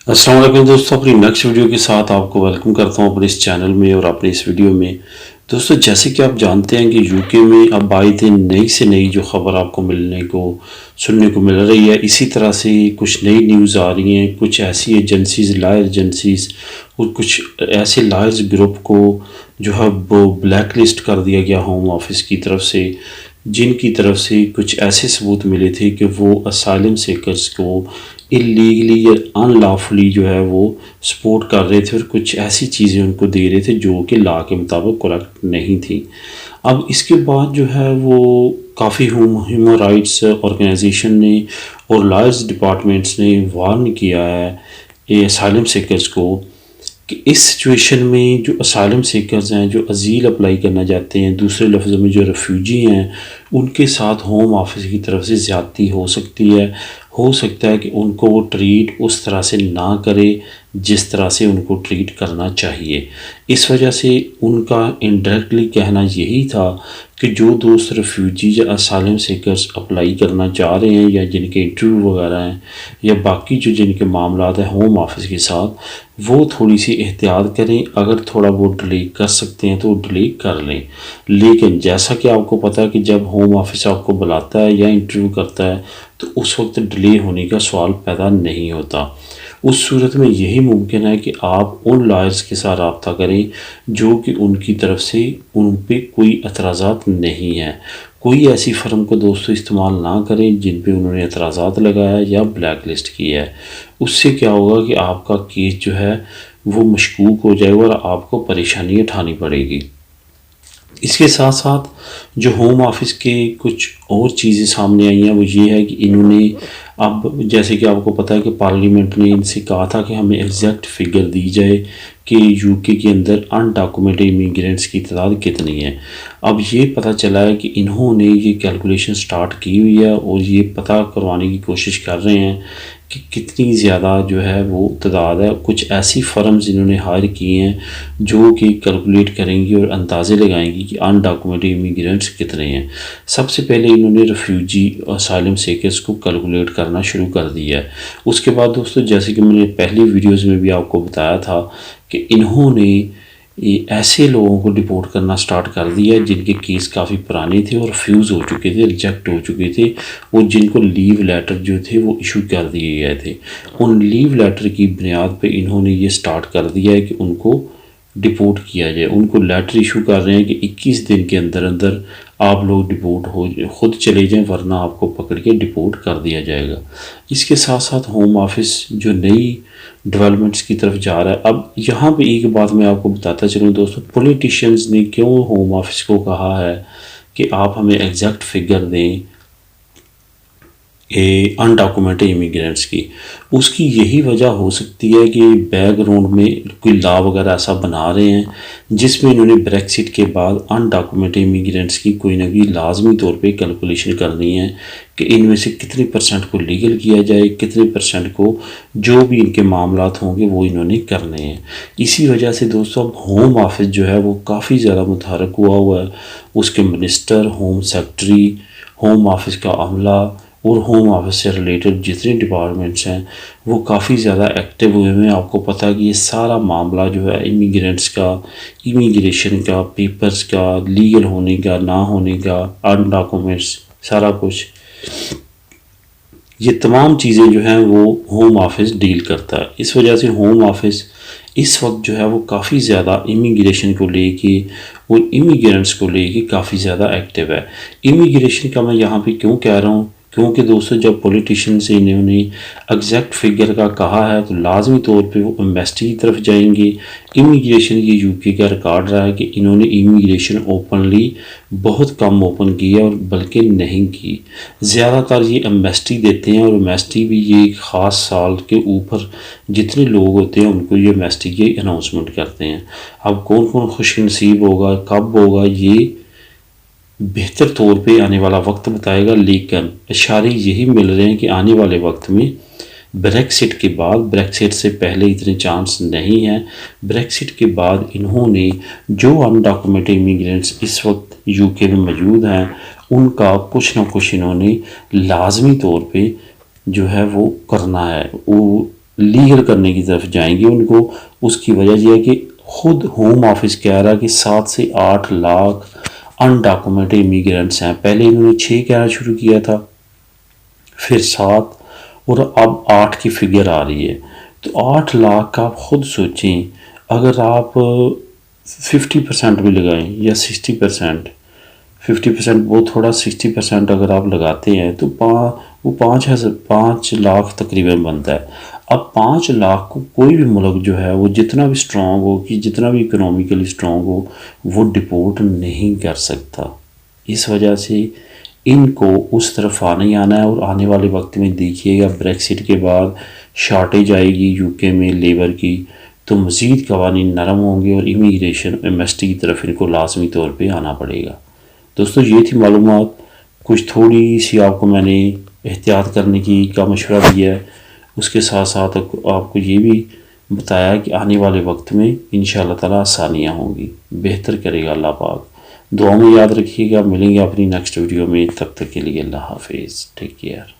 अस्सलाम वालेकुम दोस्तों, अपनी नेक्स्ट वीडियो के साथ आपको वेलकम करता हूं अपने इस चैनल में और अपने इस वीडियो में। दोस्तों, जैसे कि आप जानते हैं कि यूके में अब आए दिन नई से नई जो खबर आपको मिलने को सुनने को मिल रही है, इसी तरह से कुछ नई न्यूज़ आ रही हैं। कुछ ऐसी एजेंसीज, लॉयर एजेंसीज और कुछ ऐसे लॉयर्स ग्रुप को जो है वो ब्लैक लिस्ट कर दिया गया होम ऑफिस की तरफ से, जिनकी तरफ से कुछ ऐसे सबूत मिले थे कि वो असाइलम सीकर्स को इलीगली या अनलॉफुली जो है वो सपोर्ट कर रहे थे और कुछ ऐसी चीज़ें उनको दे रहे थे जो कि लॉ के मुताबिक करेक्ट नहीं थी। अब इसके बाद जो है वो काफ़ी ह्यूमन राइट्स ऑर्गेनाइजेशन ने और लॉयर्स डिपार्टमेंट्स ने वार्न किया है ये असाइलम सीकर्स को कि इस सिचुएशन में जो असाइलम सीकर्स हैं, जो अजील अप्लाई करना चाहते हैं, दूसरे लफ्ज़ों में जो रेफ्यूजी हैं, उनके साथ होम ऑफिस की तरफ से ज़्यादती हो सकती है। हो सकता है कि उनको वो ट्रीट उस तरह से ना करे जिस तरह से उनको ट्रीट करना चाहिए। इस वजह से उनका इनडायरेक्टली कहना यही था कि जो दोस्त रेफ्यूजी या असाइलम सीकर्स अप्लाई करना चाह रहे हैं या जिनके इंटरव्यू वगैरह हैं या बाकी जो जिनके मामलात हैं होम ऑफिस के साथ, वो थोड़ी सी एहतियात करें। अगर थोड़ा वो डिले कर सकते हैं तो डिले कर लें। लेकिन जैसा कि आपको पता है कि जब होम ऑफिस आपको बुलाता है या इंटरव्यू करता है तो उस वक्त डिले होने का सवाल पैदा नहीं होता। उस सूरत में यही मुमकिन है कि आप उन लॉयर्स के साथ रब्ता करें जो कि उनकी तरफ से उन पे कोई एतराज़ात नहीं है। कोई ऐसी फ़र्म को दोस्तों इस्तेमाल ना करें जिन पे उन्होंने एतराज़ात लगाया या ब्लैक लिस्ट किया है। उससे क्या होगा कि आपका केस जो है वो मशकूक हो जाएगा और आपको परेशानी उठानी पड़ेगी। इसके साथ साथ जो होम ऑफिस के कुछ और चीज़ें सामने आई हैं वो ये है कि इन्होंने अब जैसे कि आपको पता है कि पार्लियामेंट ने इनसे कहा था कि हमें एग्जैक्ट फिगर दी जाए कि यूके के अंदर अनडॉक्यूमेंटेड इमिग्रेंट्स की तादाद कितनी है। अब ये पता चला है कि इन्होंने ये कैलकुलेशन स्टार्ट की हुई है और ये पता करवाने की कोशिश कर रहे हैं कि कितनी ज़्यादा जो है वो तादाद है। कुछ ऐसी फर्म्स इन्होंने हायर की हैं जो कि कैलकुलेट करेंगी और अंदाज़े लगाएंगी कि अनडॉक्यूमेंटेड इमिग्रेंट्स कितने हैं। सबसे पहले इन्होंने रेफ्यूजी असाइलम सीकर्स को कैलकुलेट करना शुरू कर दिया है। उसके बाद दोस्तों, जैसे कि मैंने पहली वीडियोज़ में भी आपको बताया था कि इन्होंने ये ऐसे लोगों को डिपोर्ट करना स्टार्ट कर दिया जिनके केस काफ़ी पुराने थे और फ्यूज़ हो चुके थे, रिजेक्ट हो चुके थे और जिनको लीव लेटर जो थे वो इशू कर दिए गए थे। उन लीव लेटर की बुनियाद पे इन्होंने ये स्टार्ट कर दिया है कि उनको डिपोर्ट किया जाए। उनको लेटर इशू कर रहे हैं कि 21 दिन के अंदर अंदर आप लोग डिपोर्ट हो खुद चले जाएं, वरना आपको पकड़ के डिपोर्ट कर दिया जाएगा। इसके साथ साथ होम ऑफिस जो नई डेवलपमेंट्स की तरफ जा रहा है। अब यहाँ पे एक बात मैं आपको बताता चलूँ दोस्तों, पॉलिटिशियंस ने क्यों होम ऑफिस को कहा है कि आप हमें एग्जैक्ट फिगर दें अनडॉक्यूमेंटेड इमिग्रेंट्स की। उसकी यही वजह हो सकती है कि बैकग्राउंड में कोई लॉ वगैरह ऐसा बना रहे हैं जिसमें इन्होंने ब्रेक्सिट के बाद अनडॉक्यूमेंटेड इमिग्रेंट्स की कोई ना कोई लाजमी तौर पे कैलकुलेशन करनी है कि इनमें से कितने परसेंट को लीगल किया जाए, कितने परसेंट को जो भी इनके मामलात होंगे वो इन्होंने करने हैं। इसी वजह से दोस्तों अब होम ऑफिस जो है वो काफ़ी ज़्यादा मुतहरक हुआ है। उसके minister, home secretary, home office का अमला और होम ऑफिस से रिलेटेड जितने डिपार्टमेंट्स हैं वो काफ़ी ज़्यादा एक्टिव हुए हैं। आपको पता है कि ये सारा मामला जो है इमिग्रेंट्स का, इमिग्रेशन का, पेपर्स का, लीगल होने का, ना होने का, अनडॉक्यूमेंट्स, सारा कुछ, ये तमाम चीज़ें जो हैं वो होम ऑफिस डील करता है। इस वजह से होम ऑफिस इस वक्त जो है वो काफ़ी ज़्यादा इमिग्रेशन को लेके और इमिग्रेंट्स को लेके काफ़ी ज़्यादा एक्टिव है। इमिग्रेशन का मैं यहाँ पे क्यों कह रहा हूँ, क्योंकि दोस्तों जब पॉलिटिशियन से इन्होंने एग्जैक्ट फिगर का कहा है तो लाजमी तौर पे वो एम्बेसी की तरफ जाएंगे। इमिग्रेशन ये यूके का रिकॉर्ड रहा है कि इन्होंने इमिग्रेशन ओपनली बहुत कम ओपन की है और बल्कि नहीं की। ज़्यादातर ये एम्बेसी देते हैं और एम्बेसी भी ये एक ख़ास साल के ऊपर जितने लोग होते हैं उनको ये एम्बेसी की अनाउंसमेंट करते हैं। अब कौन कौन खुश नसीब होगा, कब होगा, ये बेहतर तौर पे आने वाला वक्त बताएगा। लेकिन इशारे यही मिल रहे हैं कि आने वाले वक्त में ब्रेक्सिट के बाद, ब्रेक्सिट से पहले इतने चांस नहीं हैं। ब्रेक्सिट के बाद इन्होंने जो अनडॉक्यूमेंटेड इमिग्रेंट्स इस वक्त यूके में मौजूद हैं उनका कुछ ना कुछ इन्होंने लाजमी तौर पे जो है वो करना है। वो लीगल करने की तरफ जाएंगे उनको। उसकी वजह यह है कि खुद होम ऑफिस कह रहा है कि 7 से 8 लाख अनडॉक्यूमेंटेड इमिग्रेंट्स हैं। पहले इन्होंने 6 कहना शुरू किया था, फिर 7 और अब 8 की फिगर आ रही है। तो 8 लाख का आप खुद सोचें, अगर आप 50% भी लगाएं या 60%, 50% वो थोड़ा, 60% अगर आप लगाते हैं तो वो 5 लाख तकरीबन बनता है। अब 5 लाख को कोई भी मुल्क जो है वो जितना भी स्ट्रॉन्ग हो, कि जितना भी इकोनॉमिकली स्ट्रॉन्ग हो, वो डिपोर्ट नहीं कर सकता। इस वजह से इनको उस तरफ आना ही आना है। और आने वाले वक्त में देखिएगा ब्रेक्सिट के बाद शॉर्टेज आएगी यूके में लेबर की, तो मज़ीद कवानीन नरम होंगे और इमिग्रेशन एमएसटी की तरफ इनको लाजमी तौर पे आना पड़ेगा। दोस्तों ये थी मालूमात, कुछ थोड़ी सी आपको मैंने एहतियात करने की का मशवरा दिया है। उसके साथ साथ आपको ये भी बताया कि आने वाले वक्त में इंशाअल्लाह ताला आसानियाँ होंगी, बेहतर करेगा अल्लाह पाक। दुआ में याद रखिएगा। मिलेंगे अपनी नेक्स्ट वीडियो में, तब तक के लिए अल्लाह हाफिज़, टेक केयर।